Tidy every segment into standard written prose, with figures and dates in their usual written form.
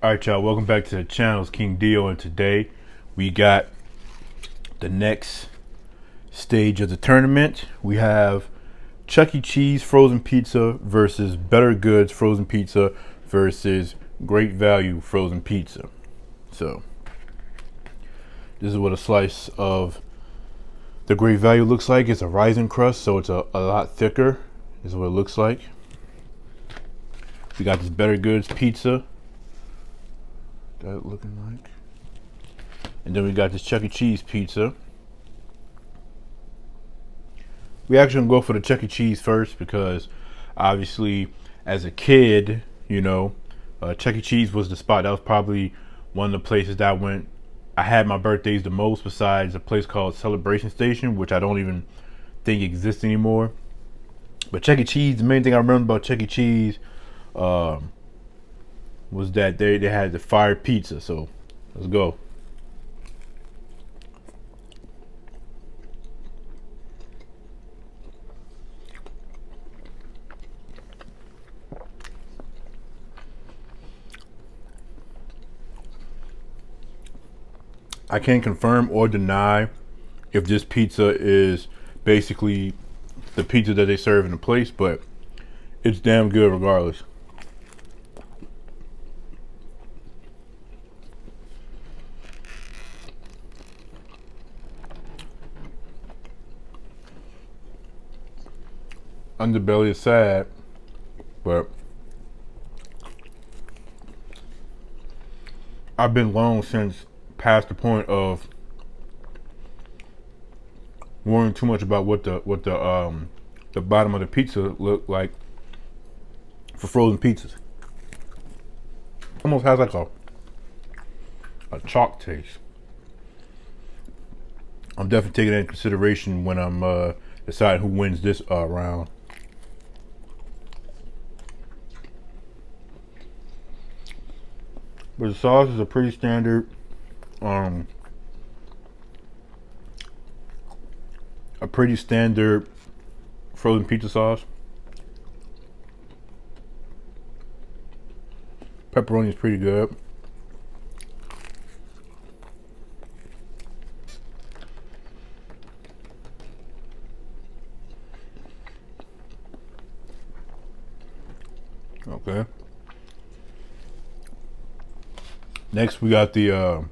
Alright, y'all, welcome back to the channel. It's King Dio, and today we got the next stage of the tournament. We have Chuck E. Cheese frozen pizza versus Bettergoods frozen pizza versus Great Value frozen pizza. So, this is what a slice of the Great Value looks like. It's a rising crust, so it's a lot thicker. This is what it looks like. We got this Bettergoods pizza. That looking like. And then we got this Chuck E. Cheese pizza. We actually gonna go for the Chuck E. Cheese first because obviously as a kid, you know, Chuck E. Cheese was the spot. That was probably one of the places that I had my birthdays the most, besides a place called Celebration Station, which I don't even think exists anymore. But Chuck E. Cheese, the main thing I remember about Chuck E. Cheese was that they had the fire pizza. So let's go. I can't confirm or deny if this pizza is basically the pizza that they serve in the place, but it's damn good regardless. Underbelly is sad, but I've been long since past the point of worrying too much about what the bottom of the pizza looked like for frozen pizzas. Almost has like a chalk taste. I'm definitely taking that into consideration when I'm deciding who wins this round. But the sauce is a pretty standard, a pretty standard frozen pizza sauce. Pepperoni is pretty good. Okay. Next, we got the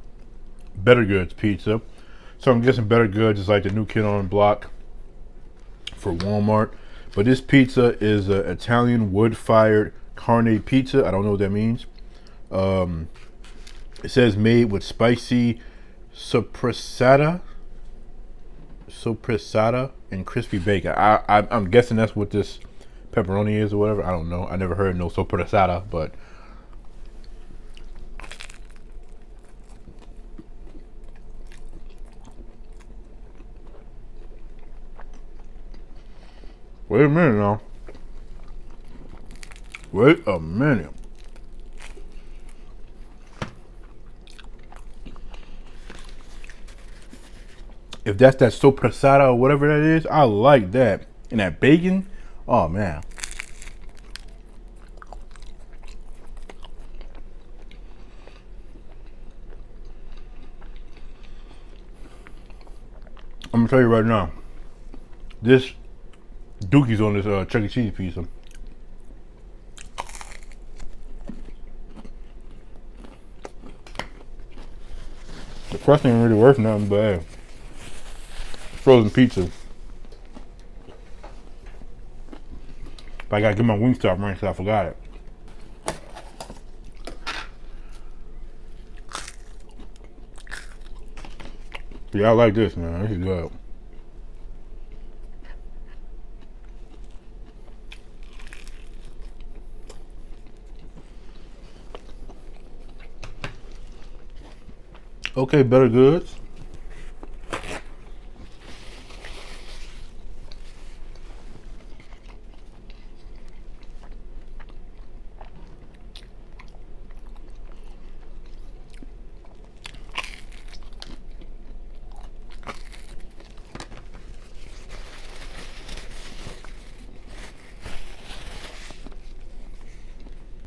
Bettergoods pizza. So I'm guessing Bettergoods is like the new kid on the block for Walmart. But this pizza is an Italian wood-fired carne pizza. I don't know what that means. It says made with spicy soppressata and crispy bacon. I'm guessing that's what this pepperoni is or whatever. I don't know. I never heard no soppressata, but wait a minute now. Wait a minute. If that's that soppressata or whatever that is, I like that. And that bacon, oh man. I'm gonna tell you right now, this Dookie's on this Chuck E. Cheese pizza. The crust ain't really worth nothing, but hey, frozen pizza. But I gotta get my Wingstop rank, so I forgot it. But yeah, I like this, man. This is good. Okay, Bettergoods.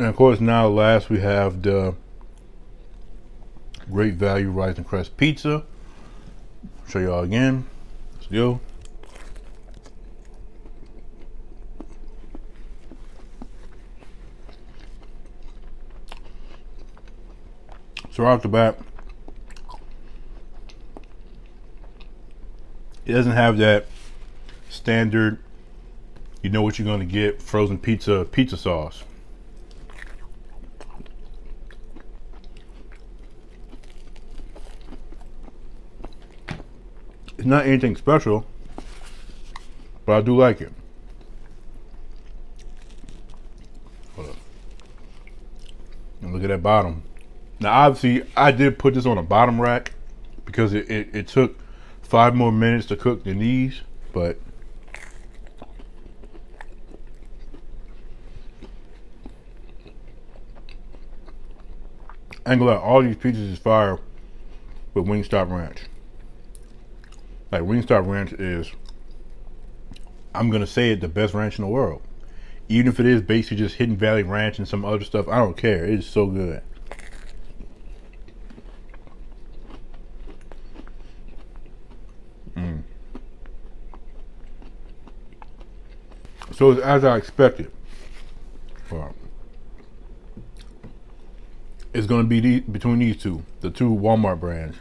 And of course, now last we have the Great value rising crust pizza. Show y'all again. Let's go. So right off the bat, it doesn't have that standard, you know what you're gonna get, frozen pizza sauce. It's not anything special, but I do like it. Hold up. And look at that bottom. Now obviously I did put this on a bottom rack because it took 5 more minutes to cook than these, but I ain't gonna lie, all these pizzas is fire with Wingstop Ranch. Like Wingstop Ranch is, I'm gonna say it, the best ranch in the world. Even if it is basically just Hidden Valley Ranch and some other stuff, I don't care. It is so good. So it's as I expected. It's gonna be between these two, the two Walmart brands.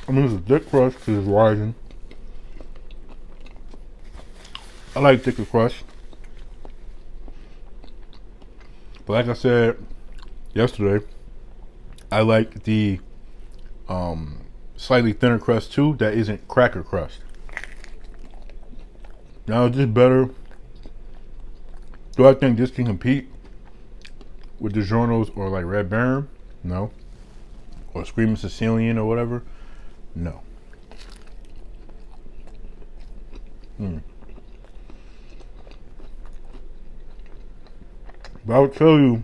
I mean, it's a thick crust because it's rising. I like thicker crust. But like I said yesterday, I like the slightly thinner crust too that isn't cracker crust. Now, is this better? Do I think this can compete with DiGiorno's or like Red Baron? No. Or Screaming Sicilian or whatever? No. But I would tell you,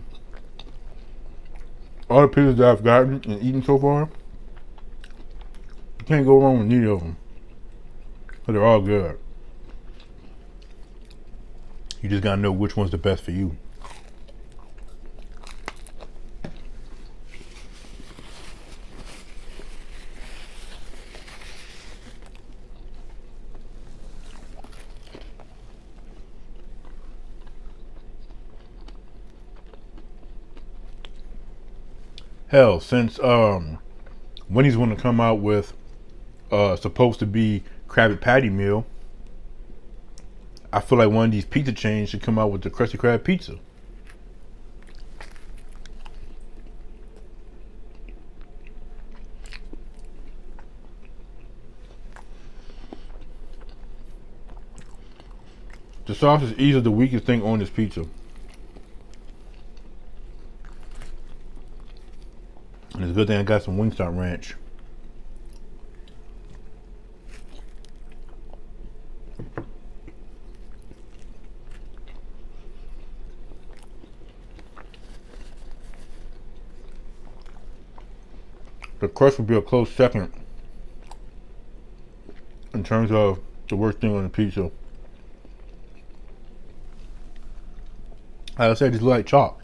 all the pizzas that I've gotten and eaten so far, you can't go wrong with neither of them. But they're all good. You just gotta know which one's the best for you. Hell, since Wendy's want to come out with supposed to be Krabby Patty meal, I feel like one of these pizza chains should come out with the Krusty Krab pizza. The sauce is easily the weakest thing on this pizza. And it's a good thing I got some Wingstop Ranch. The crust would be a close second in terms of the worst thing on the pizza. Like I said, just like chalk.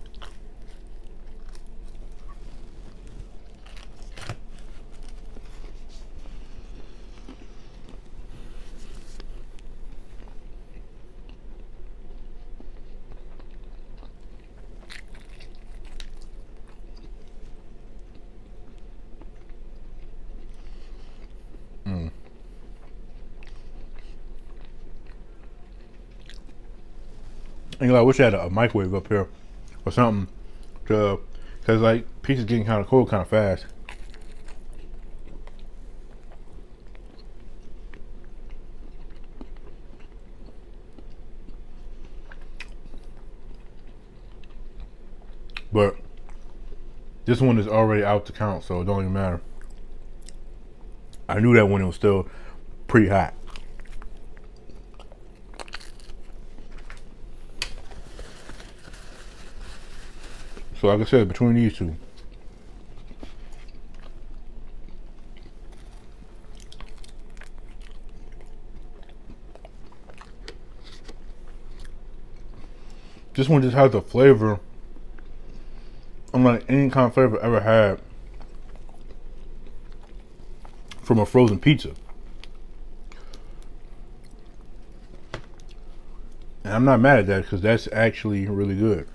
I wish I had a microwave up here or something, cause like pizza's getting kind of cold kind of fast. But this one is already out to count, so it don't even matter. I knew that when it was still pretty hot. So like I said, between these two. This one just has a flavor unlike any kind of flavor I've ever had from a frozen pizza. And I'm not mad at that because that's actually really good.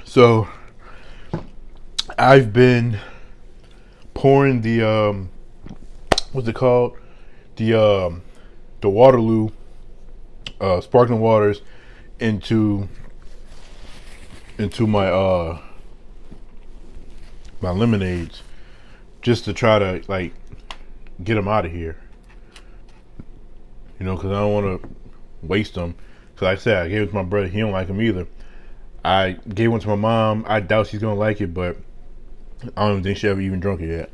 So I've been pouring the what's it called? The Waterloo sparkling waters into my lemonades just to try to like get them out of here. You know, because I don't want to waste them. Because like I said, I gave it to my brother. He don't like them either. I gave one to my mom. I doubt she's gonna like it, but I don't even think she ever even drunk it yet.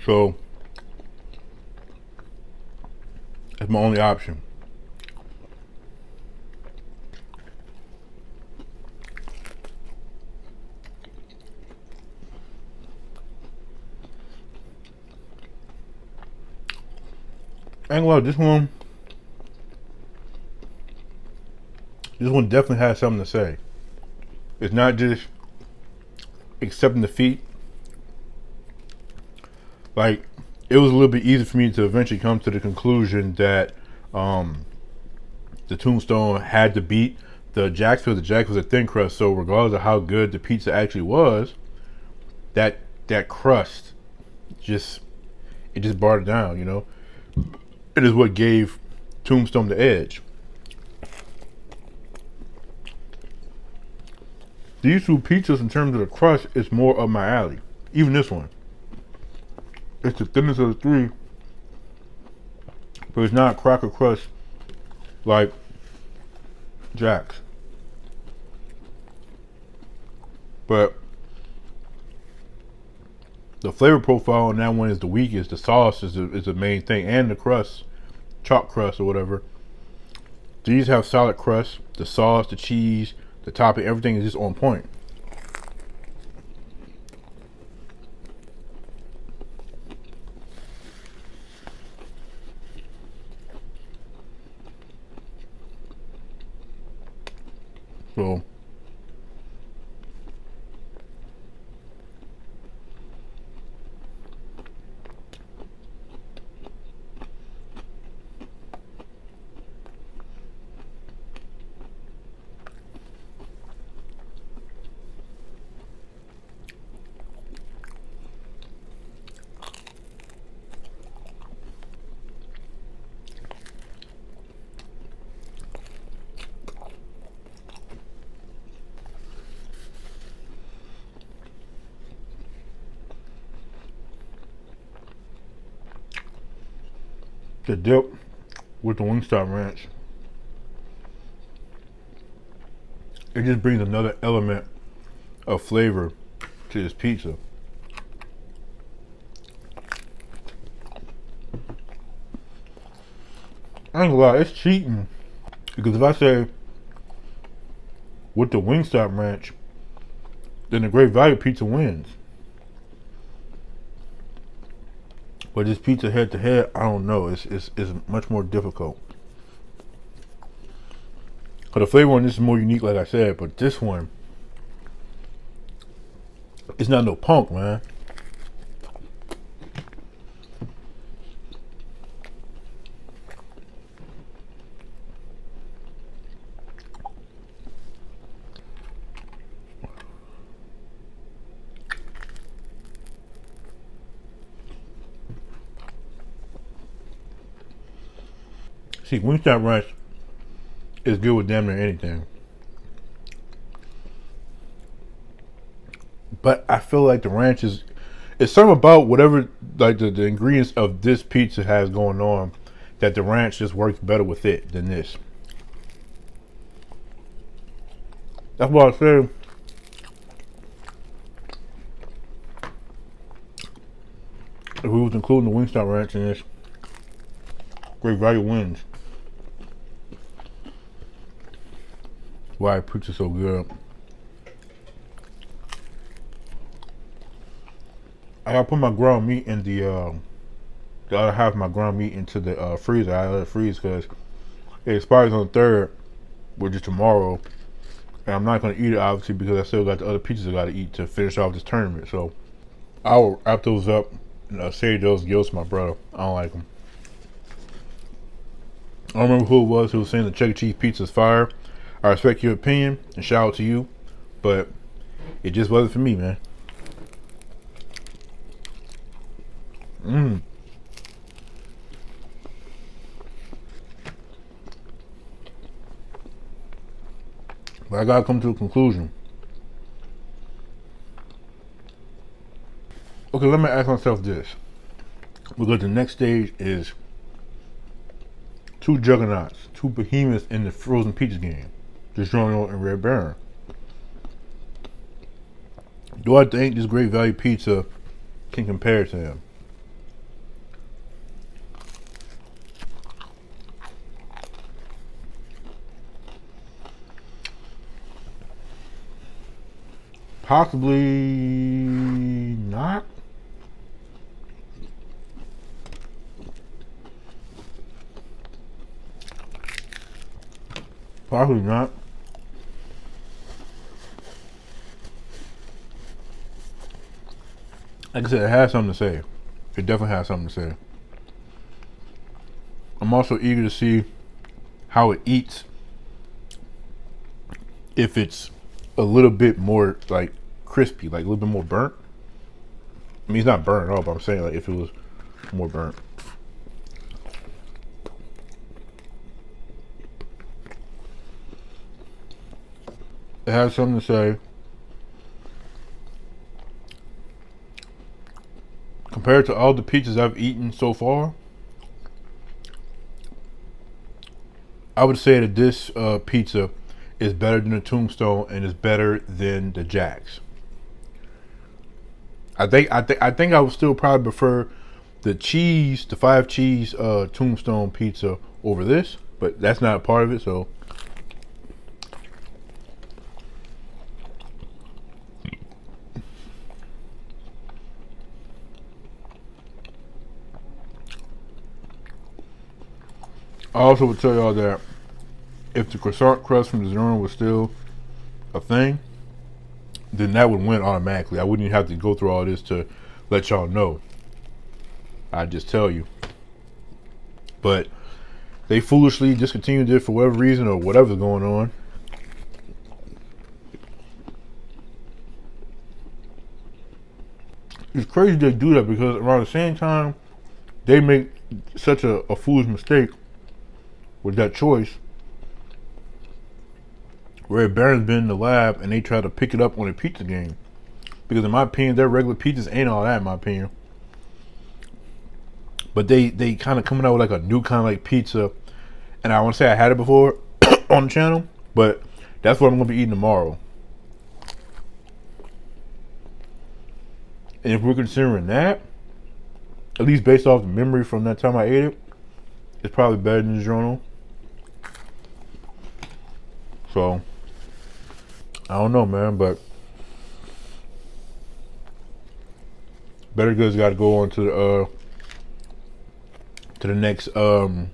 So that's my only option. I ain't gonna lie, this one definitely has something to say. It's not just accepting defeat. Like, it was a little bit easier for me to eventually come to the conclusion that the Tombstone had to beat the Jack's because the Jack was a thin crust. So regardless of how good the pizza actually was, that crust just brought it down. You know, it is what gave Tombstone the edge. These two pizzas, in terms of the crust, is more up my alley. Even this one, it's the thinnest of the three, but it's not cracker crust like Jack's. But the flavor profile on that one is the weakest. The sauce is the main thing, and the crust, chalk crust or whatever. These have solid crust. The sauce, the cheese, the topping, everything is just on point. So the dip with the Wingstop ranch, it just brings another element of flavor to this pizza. I ain't gonna lie, it's cheating. Because if I say with the Wingstop ranch, then the Great Value pizza wins. But this pizza head to head, I don't know. It's much more difficult. Cause the flavor on this is more unique, like I said. But this one, it's not no punk, man. See, Wingstop ranch is good with damn near anything. But I feel like the ranch is, it's something about whatever, like the ingredients of this pizza has going on, that the ranch just works better with it than this. That's why I said, if we was including the Wingstop ranch in this, great value wins. Why pizza so good? I gotta put my ground meat in the other half of my ground meat into the freezer. I let it freeze because it expires on the 3rd, which is tomorrow. And I'm not gonna eat it obviously because I still got the other pizzas I gotta eat to finish off this tournament. So I will wrap those up and save those gifts to my brother. I don't like them. I don't remember who it was who was saying the Chuck E. Cheese pizza is fire. I respect your opinion and shout out to you, but it just wasn't for me, man. But I gotta come to a conclusion. Okay, let me ask myself this. Because the next stage is two juggernauts, two behemoths in the frozen pizza game. DiGiorno and Red Baron. Do I think this great value pizza can compare to them? Possibly not. Probably not. Like I said, it has something to say. It definitely has something to say. I'm also eager to see how it eats if it's a little bit more like crispy, like a little bit more burnt. I mean, it's not burnt at all, but I'm saying like if it was more burnt. It has something to say. Compared to all the pizzas I've eaten so far, I would say that this pizza is better than the Tombstone and is better than the Jack's. I think I would still probably prefer the 5 cheese Tombstone pizza over this, but that's not a part of it, so. I also would tell y'all that if the croissant crust from the DiGiorno was still a thing, then that would win automatically. I wouldn't even have to go through all this to let y'all know. I'd just tell you. But they foolishly discontinued it for whatever reason or whatever's going on. It's crazy they do that because around the same time they make such a foolish mistake with that choice, Red Baron's been in the lab and they try to pick it up on a pizza game. Because in my opinion, their regular pizzas ain't all that in my opinion. But they kind of coming out with like a new kind of like pizza. And I want to say I had it before on the channel, but that's what I'm going to be eating tomorrow. And if we're considering that, at least based off the memory from that time I ate it, it's probably better than the DiGiorno. So I don't know, man, but Bettergoods got to go on to the next round.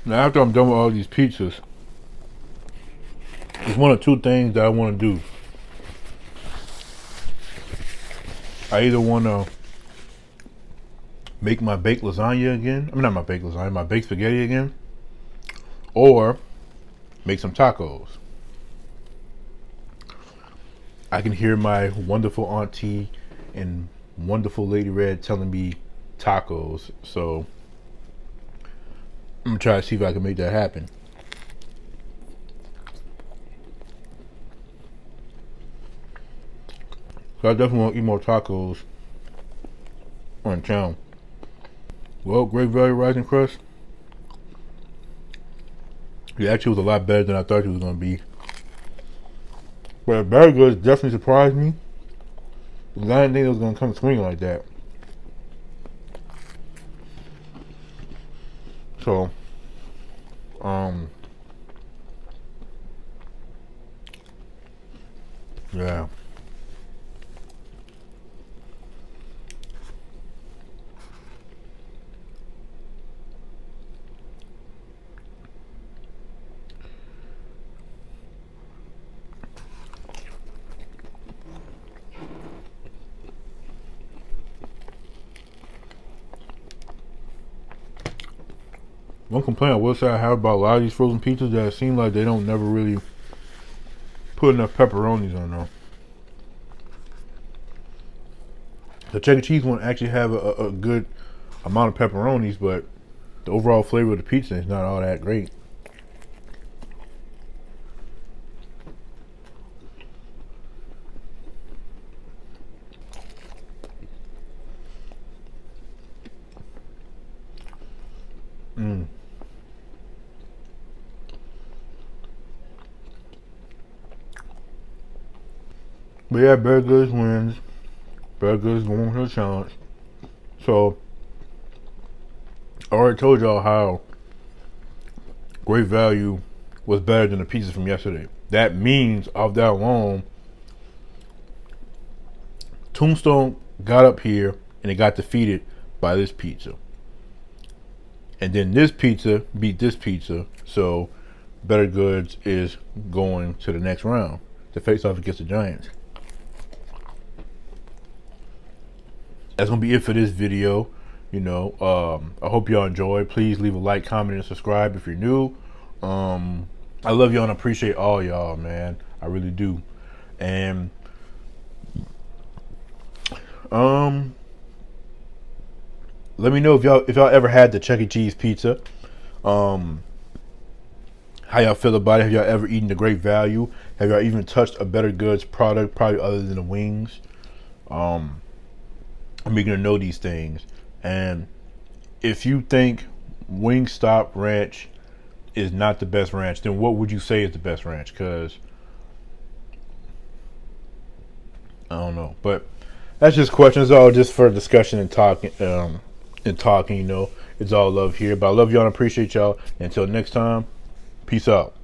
Now, after I'm done with all these pizzas, there's one or two things that I want to do. I either want to make my baked lasagna again. I mean, not my baked lasagna, my baked spaghetti again, or make some tacos. I can hear my wonderful auntie and wonderful Lady Red telling me tacos, so I'm gonna try to see if I can make that happen. So I definitely want to eat more tacos on town. Well, Great Value Rising Crust. It actually was a lot better than I thought it was going to be. But Bettergoods definitely surprised me. I didn't think it was going to come swinging like that. So, yeah. One complaint I will say I have about a lot of these frozen pizzas that it seems like they don't never really put enough pepperonis on them. The Chuck E. Cheese one actually have a good amount of pepperonis, but the overall flavor of the pizza is not all that great. But yeah, Bettergoods wins. Bettergoods won her challenge. So, I already told y'all how Great Value was better than the pizza from yesterday. That means, off that alone, Tombstone got up here and it got defeated by this pizza. And then this pizza beat this pizza. So, Bettergoods is going to the next round to face off against the Giants. That's gonna be it for this video. I hope y'all enjoy. Please leave a like, comment, and subscribe if you're new. I love y'all and appreciate all y'all, man. I really do. And let me know if y'all ever had the Chuck E. Cheese pizza. How y'all feel about it? Have y'all ever eaten the Great Value? Have y'all even touched a Bettergoods product, probably other than the wings? I'm gonna know these things. And if you think Wingstop Ranch is not the best ranch, then what would you say is the best ranch? Because I don't know, but that's just questions, all just for discussion and talking. It's all love here. But I love y'all and appreciate y'all. Until next time, peace out.